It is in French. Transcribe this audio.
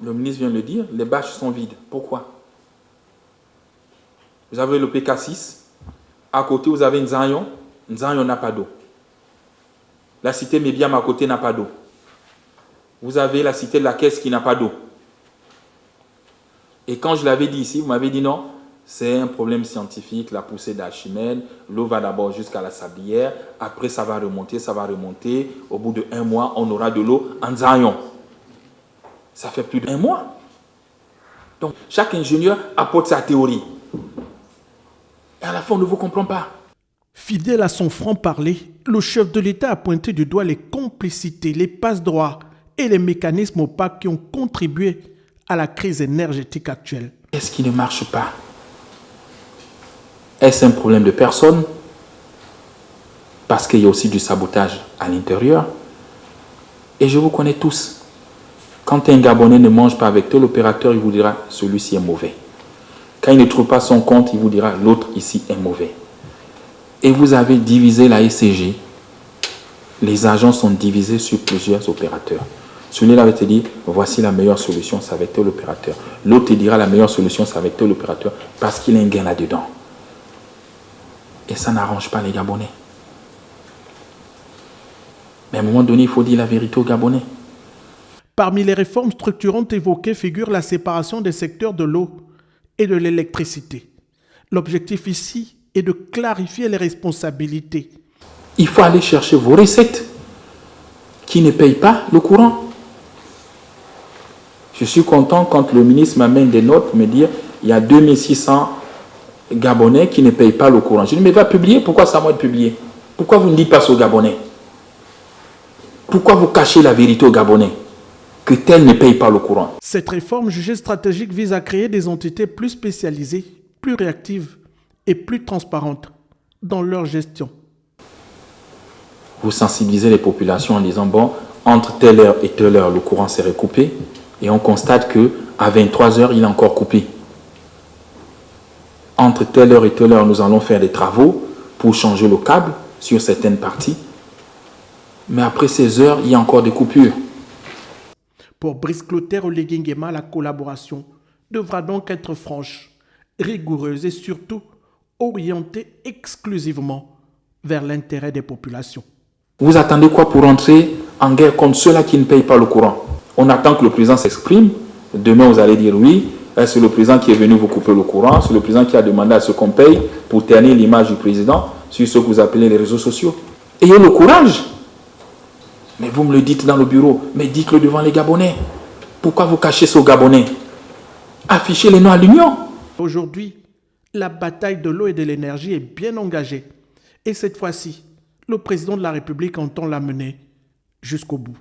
Le ministre vient de le dire, les bâches sont vides. Pourquoi? Vous avez le PK6, à côté vous avez Nzayon, Nzayon n'a pas d'eau. La cité Mébiam à côté n'a pas d'eau. Vous avez la cité de la Caisse qui n'a pas d'eau. Et quand je l'avais dit ici, vous m'avez dit non, c'est un problème scientifique, la poussée d'Archimède, l'eau va d'abord jusqu'à la sablière, après ça va remonter, au bout de 1 mois, on aura de l'eau en Nzayon. Ça fait plus d'1 mois. Donc, chaque ingénieur apporte sa théorie. Et à la fin, on ne vous comprend pas. Fidèle à son franc-parler, le chef de l'État a pointé du doigt les complicités, les passe-droits et les mécanismes opaques qui ont contribué à la crise énergétique actuelle. Qu'est-ce qui ne marche pas? Est-ce un problème de personne? Parce qu'il y a aussi du sabotage à l'intérieur. Et je vous connais tous. Quand un Gabonais ne mange pas avec tel opérateur, il vous dira celui-ci est mauvais. Quand il ne trouve pas son compte, il vous dira l'autre ici est mauvais. Et vous avez divisé la SCG. Les agents sont divisés sur plusieurs opérateurs. Celui-là va te dire, voici la meilleure solution, c'est avec tel opérateur. L'autre te dira, la meilleure solution, c'est avec tel opérateur, parce qu'il a un gain là-dedans. Et ça n'arrange pas les Gabonais. Mais à un moment donné, il faut dire la vérité aux Gabonais. Parmi les réformes structurantes évoquées figure la séparation des secteurs de l'eau et de l'électricité. L'objectif ici est de clarifier les responsabilités. Il faut aller chercher vos recettes qui ne payent pas le courant. Je suis content quand le ministre m'amène des notes, me dire il y a 2600 Gabonais qui ne payent pas le courant. Je dis mais va publier, pourquoi ça va être publié? Pourquoi vous ne dites pas ça aux Gabonais? Pourquoi vous cachez la vérité aux Gabonais? Que tel ne paye pas le courant. Cette réforme jugée stratégique vise à créer des entités plus spécialisées, plus réactives et plus transparentes dans leur gestion. Vous sensibilisez les populations en disant bon, entre telle heure et telle heure, le courant s'est recoupé et on constate qu'à 23 heures, il est encore coupé. Entre telle heure et telle heure, nous allons faire des travaux pour changer le câble sur certaines parties. Mais après ces heures, il y a encore des coupures. Pour Brice Clotaire Oligui Nguema, la collaboration devra donc être franche, rigoureuse et surtout orientée exclusivement vers l'intérêt des populations. Vous attendez quoi pour entrer en guerre contre ceux-là qui ne payent pas le courant? On attend que le président s'exprime. Demain, vous allez dire oui, c'est le président qui est venu vous couper le courant, c'est le président qui a demandé à ce qu'on paye pour ternir l'image du président sur ce que vous appelez les réseaux sociaux. Ayez le courage. Mais vous me le dites dans le bureau, mais dites-le devant les Gabonais. Pourquoi vous cachez ça aux Gabonais? Affichez les noms à l'Union. Aujourd'hui, la bataille de l'eau et de l'énergie est bien engagée. Et cette fois-ci, le président de la République entend la mener jusqu'au bout.